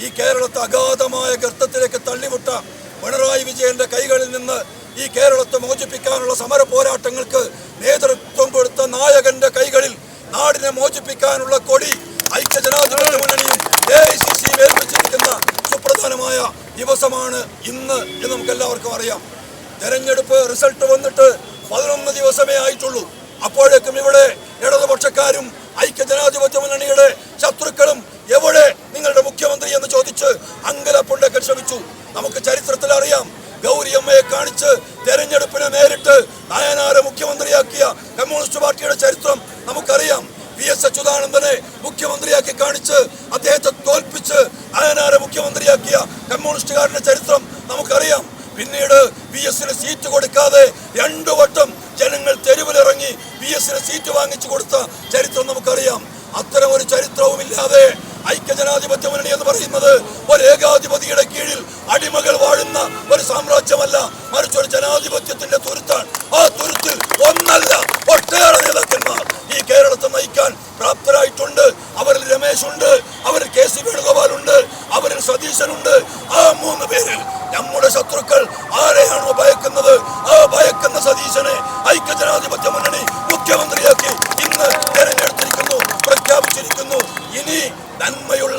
ഈ കേരളത്തെ അഗാധമായ ഗർത്തത്തിലേക്ക് തള്ളിവിട്ട പിണറായി വിജയന്റെ കൈകളിൽ നിന്ന് ഈ കേരളത്തെ മോചിപ്പിക്കാനുള്ള സമര പോരാട്ടങ്ങൾക്ക് നേതൃത്വം കൊടുത്ത നായകന്റെ കൈകളിൽ നാടിനെ മോചിപ്പിക്കാനുള്ള കൊടി ഐക്യജനാധിപത്യ മുന്നണിയും AICCയും ഏൽപ്പിച്ചിരിക്കുന്ന സുപ്രധാനമായ ദിവസമാണ് ഇന്ന് എന്ന് നമുക്ക് എല്ലാവർക്കും അറിയാം. തെരഞ്ഞെടുപ്പ് റിസൾട്ട് വന്നിട്ട് 11 ദിവസമേ ആയിട്ടുള്ളൂ. അപ്പോഴേക്കും ഇവിടെ ഇടതുപക്ഷക്കാരും ഐക്യജനാധിപത്യ മുന്നണിയുടെ ശത്രുക്കളും എവിടെ നിങ്ങളുടെ മുഖ്യമന്ത്രി എന്ന് ചോദിച്ച് അങ്കലപ്പുണ്ടാക്കാൻ ശ്രമിച്ചു. നമുക്ക് ചരിത്രത്തിൽ അറിയാം, ഗൗരിയമ്മയെ കാണിച്ച് തെരഞ്ഞെടുപ്പിനെ നേരിട്ട് നയനാരെ മുഖ്യമന്ത്രിയാക്കിയ കമ്മ്യൂണിസ്റ്റ് പാർട്ടിയുടെ ചരിത്രം നമുക്കറിയാം. VS അച്യുതാനന്ദനെ മുഖ്യമന്ത്രിയാക്കി കാണിച്ച് അദ്ദേഹത്തെ തോൽപ്പിച്ച് നയനാരെ മുഖ്യമന്ത്രിയാക്കിയ കമ്മ്യൂണിസ്റ്റുകാരുടെ ചരിത്രം നമുക്കറിയാം. പിന്നീട് VSന് സീറ്റ് കൊടുക്കാതെ 2 വട്ടം ജനങ്ങൾ തെരുവിലിറങ്ങി VSന് സീറ്റ് വാങ്ങിച്ചു കൊടുത്ത ചരിത്രം നമുക്കറിയാം. അത്തരം ഒരു ചരിത്രവുമില്ലാതെ ഐക്യജനാധിപത്യ മുന്നണി എന്ന് പറയുന്നത് ഒരു ഏകാധിപതിയുടെ കീഴിൽ അടിമകൾ വാഴുന്ന ഒരു സാമ്രാജ്യമല്ല, മറിച്ച് ഒരു ജനാധിപത്യത്തിന്റെ തുരുത്താണ്. ആ തുരുത്തിൽ ഒന്നല്ല ഒട്ടേറെ നേതാക്കന്മാർ ഈ കേരളത്തെ നയിക്കാൻ പ്രാപ്തരായിട്ടുണ്ട്. അവരിൽ രമേശ് ഉണ്ട്, അവരിൽ KC വേണുഗോപാൽ ഉണ്ട്, അവരിൽ സതീശനുണ്ട്. ആ 3 പേരിൽ നമ്മുടെ ശത്രുക്കൾ ആരെയാണോ ഭയക്കുന്നത്, ആ ഭയക്കുന്ന സതീശനെ ഐക്യജനാധിപത്യ മുന്നണി മുഖ്യമന്ത്രിയാക്കി ഇന്ന് തെരഞ്ഞെടുത്തിരിക്കുന്നു, പ്രഖ്യാപിച്ചിരിക്കുന്നു. ഇനി നന്മയുടെ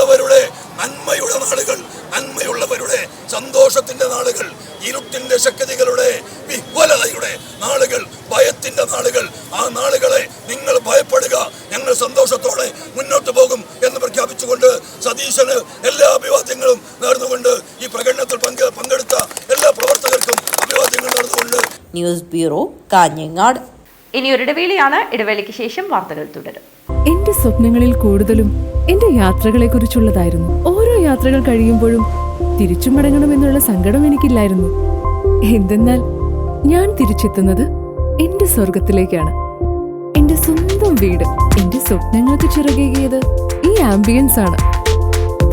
നാളുകൾ, നന്മയുള്ളവരുടെ സന്തോഷത്തിന്റെ നാളുകൾ, ഇരുട്ടിന്റെ ശക്തികളുടെ വിഹ്വലതയുടെ നാളുകൾ, ഭയത്തിന്റെ നാളുകൾ. ആ നാളുകളെ നിങ്ങൾ ഭയപ്പെടുക, ഞങ്ങൾ സന്തോഷത്തോടെ മുന്നോട്ട് പോകും എന്ന് പ്രഖ്യാപിച്ചുകൊണ്ട് സതീശന് എല്ലാ അഭിവാദ്യങ്ങളും നേർന്നുകൊണ്ട് ഈ പ്രകടനത്തിൽ പങ്കെടുത്ത എല്ലാ പ്രവർത്തകർക്കും അഭിവാദ്യങ്ങൾ നേർന്നുകൊണ്ട് ന്യൂസ് ബ്യൂറോ, കാഞ്ഞങ്ങാട്. ഇനി ഒരു ഇടവേളയാണ്. ഇടവേളയ്ക്ക് ശേഷം വാർത്തകൾ തുടരും. എന്റെ സ്വപ്നങ്ങളിൽ കൂടുതലും എന്റെ യാത്രകളെ കുറിച്ചുള്ളതായിരുന്നു. ഓരോ യാത്രകൾ കഴിയുമ്പോഴും തിരിച്ചു മടങ്ങണമെന്നുള്ള സങ്കടം എനിക്കില്ലായിരുന്നു. എന്തെന്നാൽ ഞാൻ തിരിച്ചെത്തുന്നത് എന്റെ സ്വർഗത്തിലേക്കാണ്. എന്റെ സ്വന്തം വീട്, എന്റെ സ്വപ്നങ്ങൾക്ക് ചിറകേകിയത് ഈ ആംബിയൻസ് ആണ്.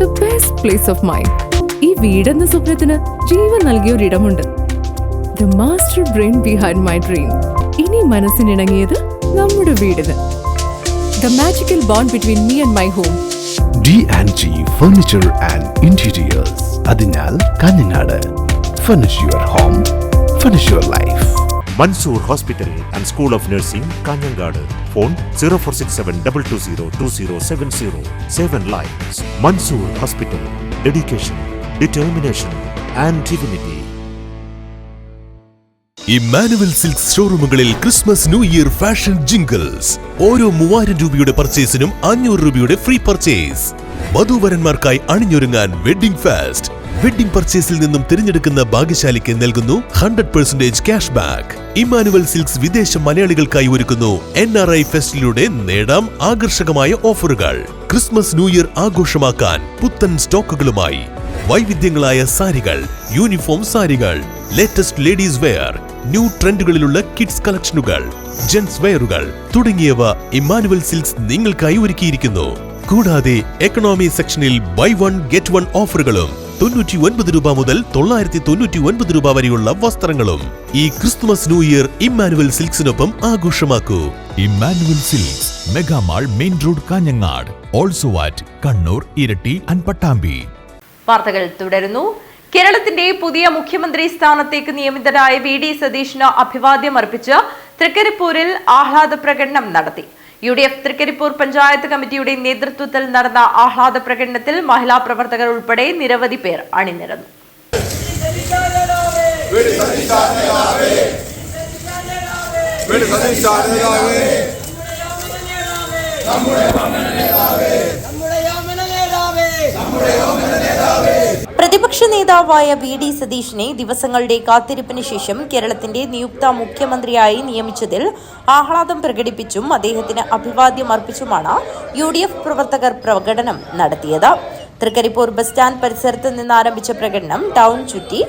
The best place of mind. ഈ വീടെന്ന സ്വപ്നത്തിന് ജീവൻ നൽകിയ ഒരിടമുണ്ട്. The master brain behind my dream. ഇനി മനസ്സിനിണങ്ങിയത് നമ്മുടെ വീടിന്. The magical bond between me and my home. D&G Furniture and Interiors. അതിനാൽ Kanhangad. Furnish your home, furnish your life. Mansoor Hospital and School of Nursing, Kanyangadu. Phone 0467220270. 7 lines. Mansoor Hospital. Dedication, determination and dignity. Immanuel silks ഷോറൂമുകളിൽ Christmas new year fashion jingles. ഓരോ 3000 രൂപയുടെ പർച്ചേസിനും 500 രൂപയുടെ ഫ്രീ പർച്ചേസ്. വധൂവരന്മാർക്കായി അണിഞ്ഞൊരുങ്ങാൻ വെഡിംഗ് ഫെസ്റ്റ്. വെഡിംഗ് പർച്ചേസിൽ നിന്നും തിരഞ്ഞെടുക്കുന്ന ഭാഗ്യശാലിക്ക് നൽകുന്നു 100% ക്യാഷ് ബാക്ക്. ഇമ്മാനുവൽ സിൽക്സ് വിദേശ മലയാളികൾക്കായി ഒരുക്കുന്നു NRI ഫെസ്റ്റിലൂടെ നേടാം ആകർഷകമായ ഓഫറുകൾ. ക്രിസ്മസ് ന്യൂ ഇയർ ആഘോഷമാക്കാൻ പുത്തൻ സ്റ്റോക്കുകളുമായി വൈവിധ്യങ്ങളായ സാരികൾ, യൂണിഫോം സാരികൾ, ലേറ്റസ്റ്റ് ലേഡീസ് വെയർ, ന്യൂ ട്രെൻഡുകളിലുള്ള കിഡ്സ് കളക്ഷനുകൾ, ജെന്റ്സ് വെയറുകൾ തുടങ്ങിയവ ഇമ്മാനുവൽ സിൽക്സ് നിങ്ങൾക്കായി ഒരുക്കിയിരിക്കുന്നു. കൂടാതെ എക്കണോമി സെക്ഷനിൽ ബൈ 1 ഗെറ്റ് 1 ഓഫറുകളും 99 രൂപ മുതൽ 999 രൂപ വരെയുള്ള വസ്ത്രങ്ങളും. ഈ ക്രിസ്തുമസ് ന്യൂ ഇയർ ഇമ്മാനുവൽ സിൽക്സിനൊപ്പം ആഘോഷമാക്കൂ. Immanuel silks, megamall, main road, Kanhangad. Also at Kannur, Iritty and Pattambi. വാർത്തകൾ തുടരുന്നു. കേരളത്തിന്റെ പുതിയ മുഖ്യമന്ത്രി സ്ഥാനത്തേക്ക് നിയമിതരായ VD സതീഷിന് അഭിവാദ്യം അർപ്പിച്ച് തൃക്കരിപ്പൂരിൽ ആഹ്ലാദ പ്രകടനം നടത്തി. UDF തൃക്കരിപ്പൂർ പഞ്ചായത്ത് കമ്മിറ്റിയുടെ നേതൃത്വത്തിൽ നടന്ന ആഹ്ലാദ പ്രകടനത്തിൽ മഹിളാ പ്രവർത്തകർ ഉൾപ്പെടെ നിരവധി പേർ അണിനിരന്നു. പ്രതിപക്ഷ നേതാവായ VD സതീഷിനെ ദിവസങ്ങളുടെ കാത്തിരിപ്പിന് ശേഷം കേരളത്തിന്റെ നിയുക്ത മുഖ്യമന്ത്രിയായി നിയമിച്ചതിൽ ആഹ്ലാദം പ്രകടിപ്പിച്ചും അദ്ദേഹത്തിന് അഭിവാദ്യം അർപ്പിച്ചുമാണ് UDF പ്രവർത്തകർ പ്രകടനം നടത്തിയത്. തൃക്കരിപ്പൂർ ബസ് സ്റ്റാൻഡ് പരിസരത്ത് നിന്ന് ആരംഭിച്ച പ്രകടനം ടൗൺ ചുറ്റി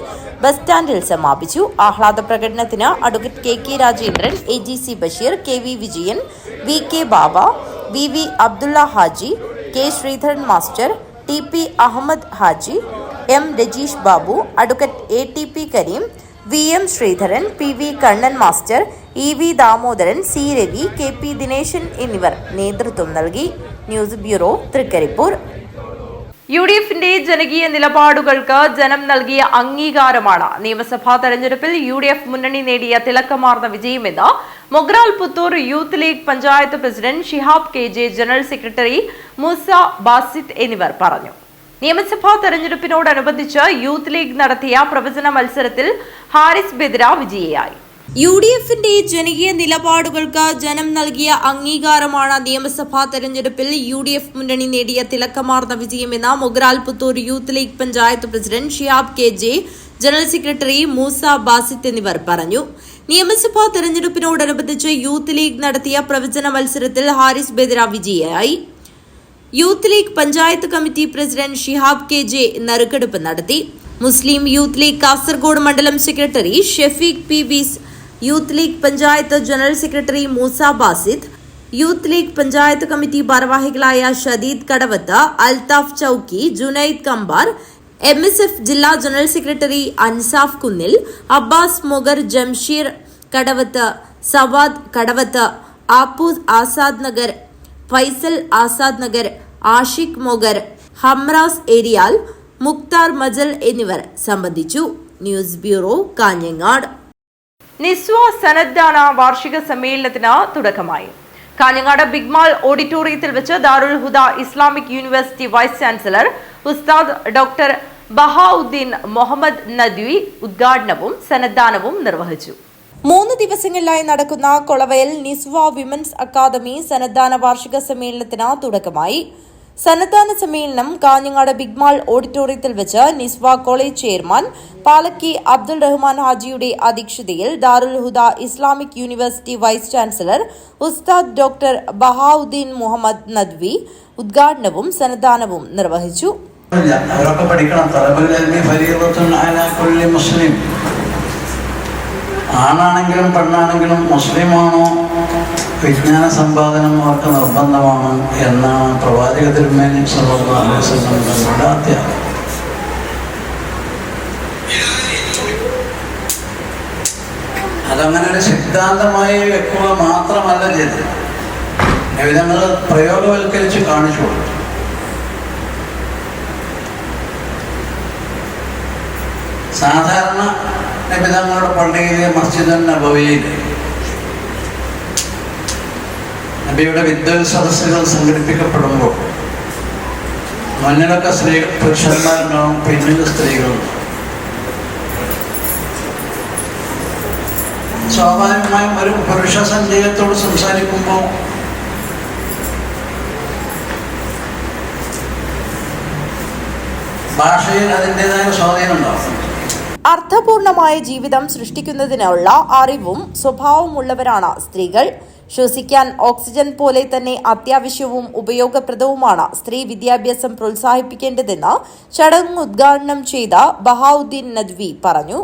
ബസ് സ്റ്റാൻഡിൽ സമാപിച്ചു. ആഹ്ലാദ പ്രകടനത്തിന് advocate KK Rajendran, AGC Basheer, KV Vijayan, VK Baba, VV Abdulla Haji, K Sreedharan master, TP Ahammed Haji, M Rajeesh Babu, advocate ATP Kareem, VM Sreedharan, PV Kannan master, EV Damodaran, C Ravi, KP Dineshan എന്നിവർ നേതൃത്വം നൽകി. News bureau, Trikaripur. UDFന്റെ ജനകീയ നിലപാടുകൾക്ക് ജനം നൽകിയ അംഗീകാരമാണ് നിയമസഭാ തെരഞ്ഞെടുപ്പിൽ UDF മുന്നണി നേടിയ തിളക്കമാർന്ന വിജയമെന്ന് Mogral Puthur youth league panchayat president Shihab KJ, general secretary Moosa Basith എന്നിവർ പറഞ്ഞു. നിയമസഭാ തെരഞ്ഞെടുപ്പിനോടനുബന്ധിച്ച് യൂത്ത് ലീഗ് നടത്തിയ പ്രവചന മത്സരത്തിൽ ഹാരിസ് ബെദിര വിജയിയായി. UDFന്റെ ജനകീയ നിലപാടുകൾക്ക് ജനം നൽകിയ അംഗീകാരമാണ് നിയമസഭാ തെരഞ്ഞെടുപ്പിൽ UDF മുന്നണി നേടിയ തിളക്കമാർന്ന വിജയമെന്ന് Mogral Puthur youth league panchayat president Shihab KJ, general secretary Moosa Basith എന്നിവർ പറഞ്ഞു. നിയമസഭാ തെരഞ്ഞെടുപ്പിനോടനുബന്ധിച്ച് യൂത്ത് ലീഗ് നടത്തിയ പ്രവചന മത്സരത്തിൽ ഹാരിസ് ബെദിര വിജയിയായി. Youth league panchayat committee president Shihab KJ നറുക്കെടുപ്പ് നടത്തി. മുസ്ലിം യൂത്ത് ലീഗ് കാസർഗോഡ് മണ്ഡലം secretary Shefeeq PV, youth league panchayat general secretary Moosa Basith, youth league panchayat committee ഭാരവാഹികളായ ഷദീദ് കടവത്ത്, അൽതാഫ് ചൌക്കി, ജുനൈദ് കമ്പാർ, MSF ജില്ലാ ജനറൽ സെക്രട്ടറി അൻസാഫ് കുന്നിൽ, അബ്ബാസ് മൊഗർ, ജംഷീർ കടവത്ത്, സവാദ് കടവത്ത്, ആപ്പൂസ് ആസാദ് നഗർ, ഫൈസൽ ആസാദ് നഗർ, ആഷിഖ് മൊഗർ, ഹംറാസ് ഏരിയാൽ, മുക്താർ മജൽ എന്നിവർ സംബന്ധിച്ചു. News bureau, Kanhangad. നിസ്വ സന്നദ്ധാന വാർഷിക സമ്മേളനത്തിന് തുടക്കമായി. കാഞ്ഞങ്ങാട് ബിഗ്മാൾ ഓഡിറ്റോറിയത്തിൽ വെച്ച് ദാറുൽ Huda Islamic university vice chancellor ഉസ്താദ് ഡോക്ടർ ബഹാഉദ്ദീൻ മുഹമ്മദ് നദ്വി ഉദ്ഘാടനവും സന്നദ്ധാനവും നിർവഹിച്ചു. 3 ദിവസങ്ങളിലായി നടക്കുന്ന കൊളവയൽ നിസ്വ വിമൻസ് അക്കാദമി സന്നദ്ധാന വാർഷിക സമ്മേളനത്തിന് തുടക്കമായി. സന്നദ്ധാന സമ്മേളനം കാഞ്ഞങ്ങാട് ബിഗ്മാൾ ഓഡിറ്റോറിയത്തിൽ വെച്ച് Nizwa college chairman Palakki Abdul Rahman ഹാജിയുടെ അധ്യക്ഷതയിൽ ദാറുൽ Huda Islamic university vice chancellor ഉസ്താദ് ഡോക്ടർ ബഹാഉദ്ദീൻ മുഹമ്മദ് നദ്വി ഉദ്ഘാടനവും സന്നദ്ധാനവും നിർവഹിച്ചു. അവരൊക്കെ പഠിക്കണം. ആണാണെങ്കിലും പെണ്ണാണെങ്കിലും മുസ്ലിമാണോ വിജ്ഞാന സമ്പാദനം അവർക്ക് നിർബന്ധമാണ് എന്നാണ് പ്രവാചക തിരുമേനി സല്ലല്ലാഹു അലൈഹി വസല്ലം തങ്ങളുടെ ആദ്യം. അതങ്ങനെ ഒരു സിദ്ധാന്തമായി വെക്കുക മാത്രമല്ല ചെയ്തത്, വിധങ്ങൾ പ്രയോഗവൽക്കരിച്ച് കാണിച്ചു കൊടുത്തു. സാധാരണ നബിതങ്ങളുടെ പള്ളിയിലെ മസ്ജിദുൻ നബവിയിൽ നബിയുടെ വിദ്വൽ സദസ്സുകൾ സംഘടിപ്പിക്കപ്പെടുമ്പോൾ മുന്നിലൊക്കെ പുരുഷന്മാരുണ്ടാവും, പിന്നിൽ സ്ത്രീകളും. സ്വാഭാവികമായും ഒരു പുരുഷ സഞ്ചയത്തോട് സംസാരിക്കുമ്പോൾ ഭാഷയിൽ അതിൻ്റെതായ സ്വാധീനമുണ്ടാവും. അർത്ഥപൂർണമായ ജീവിതം സൃഷ്ടിക്കുന്നതിനുള്ള അറിവും സ്വഭാവമുള്ളവരാണ് സ്ത്രീകൾ. ശ്വസിക്കാൻ ഓക്സിജൻ പോലെ തന്നെ അത്യാവശ്യവും ഉപയോഗപ്രദവുമാണ് സ്ത്രീ വിദ്യാഭ്യാസം പ്രോത്സാഹിപ്പിക്കേണ്ടതെന്ന് ചടങ്ങ് ഉദ്ഘാടനം ചെയ്ത ബഹാഉദ്ദീൻ നദ്വി പറഞ്ഞു.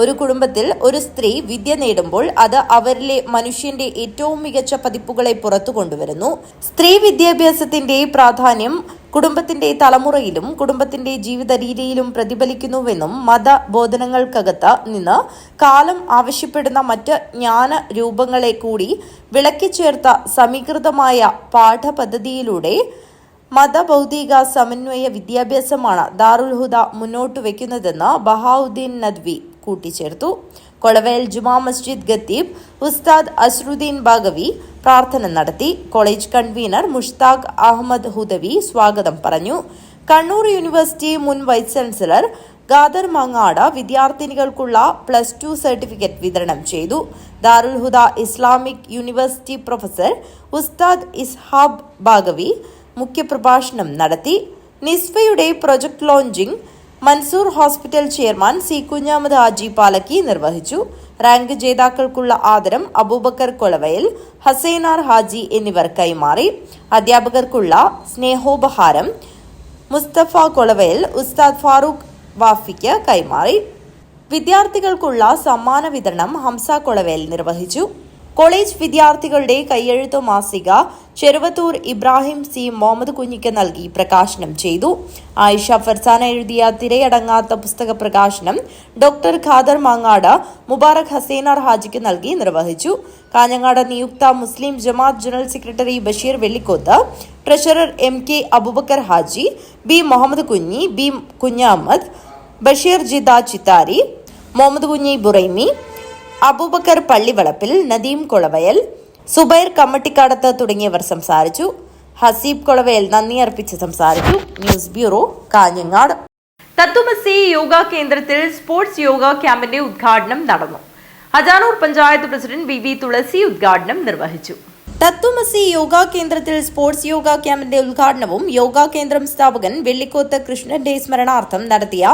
ഒരു കുടുംബത്തിൽ ഒരു സ്ത്രീ വിദ്യ നേടുമ്പോൾ അത് അവരിലെ മനുഷ്യന്റെ ഏറ്റവും മികച്ച പതിപ്പുകളെ പുറത്തു കൊണ്ടുവരുന്നു. സ്ത്രീ വിദ്യാഭ്യാസത്തിന്റെ പ്രാധാന്യം കുടുംബത്തിന്റെ തലമുറയിലും കുടുംബത്തിന്റെ ജീവിത രീതിയിലും പ്രതിഫലിക്കുന്നുവെന്നും മതബോധനങ്ങൾക്കകത്ത് നിന്ന് കാലം ആവശ്യപ്പെടുന്ന മറ്റ് ജ്ഞാന രൂപങ്ങളെ കൂടി വിളക്കിച്ചേർത്ത സമീകൃതമായ പാഠപദ്ധതിയിലൂടെ മതബൗദ്ധിക സമന്വയ വിദ്യാഭ്യാസമാണ് ദാറുൽ ഹുദ മുന്നോട്ട് വയ്ക്കുന്നതെന്ന് ബഹാഉദ്ദീൻ നദ്വി കൂട്ടിച്ചേർത്തു. കൊളവേൽ ജുമാ മസ്ജിദ് ഖത്തീബ് ഉസ്താദ് അസ്രുദ്ദീൻ ബാഗവി പ്രാർത്ഥന നടത്തി. കോളേജ് കൺവീനർ മുഷ്താഖ് അഹമ്മദ് ഹുദവി സ്വാഗതം പറഞ്ഞു. കണ്ണൂർ യൂണിവേഴ്സിറ്റി മുൻ വൈസ് ചാൻസലർ ഖാദർ മാങ്ങാട് വിദ്യാർത്ഥിനികൾക്കുള്ള +2 സർട്ടിഫിക്കറ്റ് വിതരണം ചെയ്തു. Darul Huda Islamic university professor Usthad Ishab Baqavi മുഖ്യപ്രഭാഷണം നടത്തി. നിസ്ഫയുടെ project launching Mansoor hospital chairman C Kunhamath Haji Palakki നിർവഹിച്ചു. റാങ്ക് ജേതാക്കൾക്കുള്ള ആദരം അബൂബക്കർ കൊളവയൽ, ഹസൈനാർ ഹാജി എന്നിവർ കൈമാറി. അധ്യാപകർക്കുള്ള സ്നേഹോപഹാരം മുസ്തഫ കൊളവയൽ, ഉസ്താദ് ഫാറൂഖ് വാഫിക്ക് കൈമാറി. വിദ്യാർത്ഥികൾക്കുള്ള സമ്മാന വിതരണം ഹംസ കൊളവയൽ നിർവഹിച്ചു. കോളേജ് വിദ്യാർത്ഥികളുടെ കൈയെഴുത്തു മാസിക ചെറുവത്തൂർ ഇബ്രാഹിം സി മുഹമ്മദ് കുഞ്ഞിക്ക് നൽകി പ്രകാശനം ചെയ്തു. ആയിഷ ഫർസാന എഴുതിയ തിരയടങ്ങാത്ത പുസ്തക പ്രകാശനം ഡോക്ടർ ഖാദർ മാങ്ങാട് മുബാറക് ഹസൈനാർ ഹാജിക്ക് നൽകി നിർവഹിച്ചു. കാഞ്ഞങ്ങാട് നിയുക്ത Muslim Jamaath general secretary Basheer Vellikoth, treasurer MK Aboobacker Haji, B Muhammad Kunhi, B Kunhahammad, Basheer Jida Chithari, Muhammad Kunhi Buraimi, Aboobacker Pallivalappil, Nadeem Kolavayal, Zubair Kammattikadath തുടങ്ങിയവർ സംസാരിച്ചു. ഹസീബ് കൊളവയൽ നന്ദി അർപ്പിച്ച് സംസാരിച്ചു. News bureau, Kanhangad. തത്വമസി യോഗ കേന്ദ്രത്തിൽ സ്പോർട്സ് യോഗ ക്യാമ്പിന്റെ ഉദ്ഘാടനം നടന്നു. അജാനൂർ പഞ്ചായത്ത് പ്രസിഡന്റ് BV തുളസി ഉദ്ഘാടനം നിർവഹിച്ചു. തത്വമസി യോഗ കേന്ദ്രത്തിൽ സ്പോർട്സ് യോഗ ക്യാമ്പിന്റെ ഉദ്ഘാടനവും യോഗ കേന്ദ്രം സ്ഥാപകൻ വെള്ളിക്കോത്ത് കൃഷ്ണന്റെ സ്മരണാർത്ഥം നടത്തിയ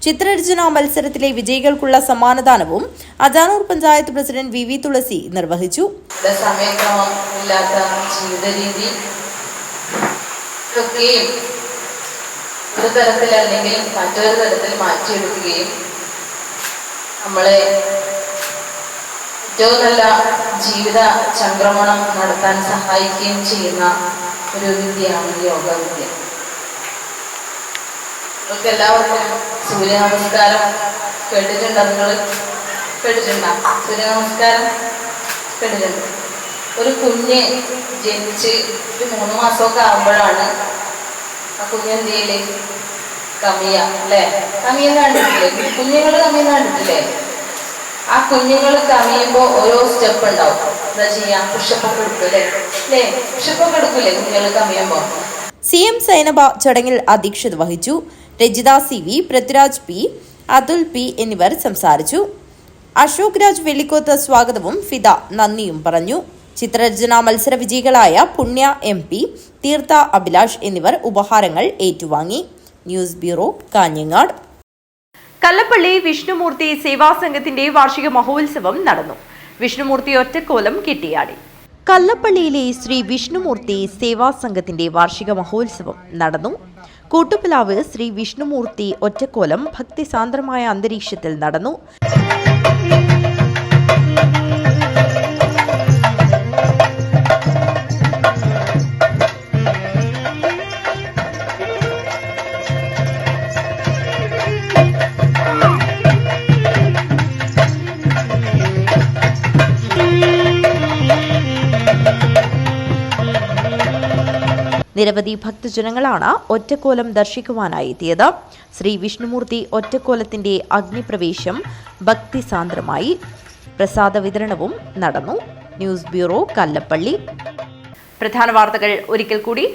ചിത്രരചന മത്സരത്തിലെ വിജയികൾക്കുള്ള സമ്മാനദാനവും അജാനൂർ പഞ്ചായത്ത് പ്രസിഡന്റ് BV തുളസി നിർവഹിച്ചു. സമയക്രമം ഇല്ലാത്ത ജീവിത രീതി ഒരു തരത്തിൽ അല്ലെങ്കിൽ മറ്റൊരു തരത്തിൽ മാറ്റിയെടുക്കുകയും നമ്മളെ ഏറ്റവും നല്ല ജീവിത ചംക്രമണം നടത്താൻ സഹായിക്കുകയും ചെയ്യുന്ന ഒരു വിദ്യയാണ് യോഗ വിദ്യ. നമുക്ക് എല്ലാവർക്കും സൂര്യ നമസ്കാരം കേട്ടിട്ടുണ്ടോ? നിങ്ങൾ കേട്ടിട്ടുണ്ടോ? സൂര്യ നമസ്കാരം കേട്ടിട്ടുണ്ട്. ഒരു കുഞ്ഞ് ജനിച്ച് ഒരു 3 മാസമൊക്കെ ആകുമ്പോഴാണ് ആ കുഞ്ഞെന്ത് ചെയ്യല്? കമിയ അല്ലേ? കമിയെന്ന് കണ്ടിട്ടില്ലേ? കുഞ്ഞുങ്ങൾ കമിയെന്ന് കണ്ടിട്ടില്ലേ? ആ കുഞ്ഞുങ്ങൾ കമിയുമ്പോൾ ഓരോ സ്റ്റെപ്പ് ഉണ്ടാവും. എന്താ ചെയ്യാ? പുഷപ്പൊക്കെ എടുക്കൂലേ? അല്ലേ? പുഷപ്പൊക്കെ എടുക്കൂലേ കുഞ്ഞുങ്ങൾ കമിയുമ്പോൾ? CM സൈനബ ചടങ്ങിൽ അധ്യക്ഷത വഹിച്ചു. Rajitha CV, Prithviraj P, Atul P എന്നിവർ സംസാരിച്ചു. അശോക് രാജ് വെള്ളിക്കോത്ത് സ്വാഗതവും ഫിദ നന്ദിയും പറഞ്ഞു. ചിത്രരചനാ മത്സര വിജയികളായ പുണ്യ MP, തീർത്ഥ അഭിലാഷ് എന്നിവർ ഉപഹാരങ്ങൾ ഏറ്റുവാങ്ങി. News bureau, Kanhangad. കല്ലപ്പള്ളി വിഷ്ണുമൂർത്തി സേവാ സംഘത്തിന്റെ വാർഷിക മഹോത്സവം നടന്നു. വിഷ്ണുമൂർത്തി ഒറ്റക്കോലം കെട്ടിയാടി. കല്ലപ്പള്ളിയിലെ ശ്രീ വിഷ്ണുമൂർത്തി സേവാ സംഘത്തിന്റെ വാർഷിക മഹോത്സവം നടന്നു. കൂട്ടുപിലാവ് ശ്രീ വിഷ്ണുമൂർത്തി ഒറ്റക്കോലം ഭക്തിസാന്ദ്രമായ അന്തരീക്ഷത്തിൽ നടന്നു. നിരവധി ഭക്തജനങ്ങളാണ് ഒറ്റക്കോലം ദർശിക്കുവാനായി എത്തിയത്. ശ്രീ വിഷ്ണുമൂർത്തി ഒറ്റക്കോലത്തിന്റെ അഗ്നിപ്രവേശം ഭക്തിസാന്ദ്രമായി. പ്രസാദ വിതരണവും നടന്നു. News bureau, Kallappally. പ്രധാന വാർത്തകൾ ഒരിക്കൽ കൂടി.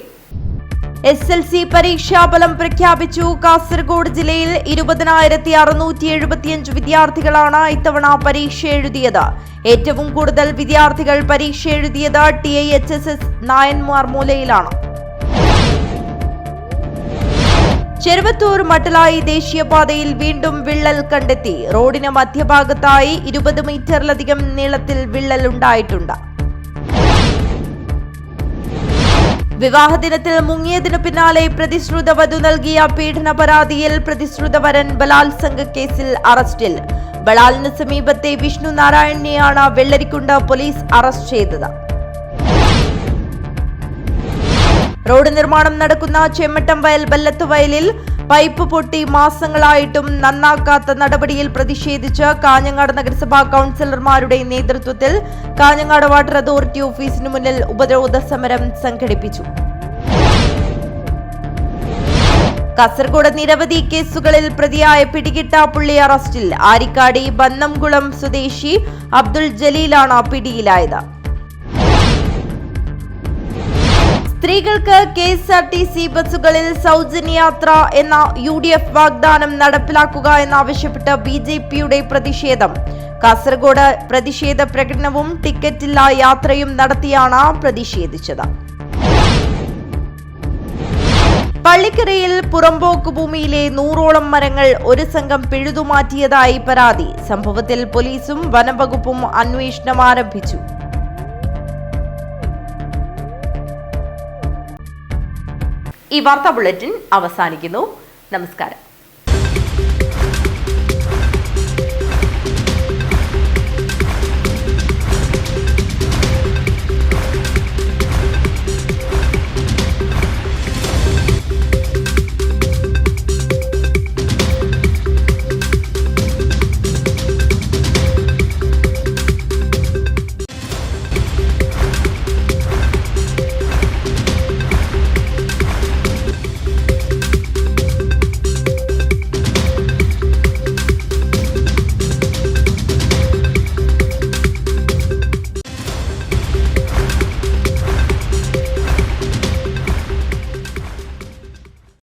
SLC പരീക്ഷാഫലം പ്രഖ്യാപിച്ചു. കാസർഗോഡ് ജില്ലയിൽ 20,675 വിദ്യാർത്ഥികളാണ് ഇത്തവണ പരീക്ഷ എഴുതിയത്. ഏറ്റവും കൂടുതൽ വിദ്യാർത്ഥികൾ പരീക്ഷ എഴുതിയത് TIHSS നായന്മാർ മൂലയിലാണ്. ചെറുവത്തൂർ മട്ടലായി ദേശീയപാതയിൽ വീണ്ടും വിള്ളൽ കണ്ടെത്തി. റോഡിന് മധ്യഭാഗത്തായി 20 മീറ്ററിലധികം നീളത്തിൽ വിള്ളൽ ഉണ്ടായിട്ടുണ്ട്. വിവാഹദിനത്തിൽ മുങ്ങിയതിനു പിന്നാലെ പ്രതിശ്രുത വധു നൽകിയ പീഡന പരാതിയിൽ പ്രതിശ്രുത വരൻ ബലാത്സംഗ കേസിൽ അറസ്റ്റിൽ. ബളാലിന് സമീപത്തെ വിഷ്ണു നാരായണനെയാണ് വെള്ളരിക്കുണ്ട് പോലീസ് അറസ്റ്റ് ചെയ്തത്. റോഡ് നിർമ്മാണം നടക്കുന്ന ചെമ്മട്ടം വയൽ ബല്ലത്തുവയലിൽ പൈപ്പ് പൊട്ടി മാസങ്ങളായിട്ടും നന്നാക്കാത്ത നടപടിയിൽ പ്രതിഷേധിച്ച് കാഞ്ഞങ്ങാട് നഗരസഭാ കൌൺസിലർമാരുടെ നേതൃത്വത്തിൽ കാഞ്ഞങ്ങാട് വാട്ടർ അതോറിറ്റി ഓഫീസിനു മുന്നിൽ ഉപരോധ സമരം സംഘടിപ്പിച്ചു. കാസർഗോഡ് നിരവധി കേസുകളിൽ പ്രതിയായ പിടികിട്ടാപ്പുള്ളി അറസ്റ്റിൽ. ആരിക്കാടി ബന്നംകുളം സ്വദേശി അബ്ദുൾ ജലീലാണ് പിടിയിലായത്. സ്ത്രീകൾക്ക് KSRTC ബസ്സുകളിൽ സൗജന്യയാത്ര എന്ന UDF വാഗ്ദാനം നടപ്പിലാക്കുക എന്നാവശ്യപ്പെട്ട് BJPയുടെ പ്രതിഷേധം. കാസർഗോഡ് പ്രതിഷേധ പ്രകടനവും ടിക്കറ്റില്ല യാത്രയും നടത്തിയാണ് പ്രതിഷേധിച്ചത്. പള്ളിക്കരയിൽ പുറമ്പോക്ക് ഭൂമിയിലെ 100ഓളം മരങ്ങൾ ഒരു സംഘം പിഴുതുമാറ്റിയതായി പരാതി. സംഭവത്തിൽ പോലീസും വനംവകുപ്പും അന്വേഷണം ആരംഭിച്ചു. ഈ വാർത്താ ബുള്ളറ്റിൻ അവസാനിക്കുന്നു. നമസ്കാരം.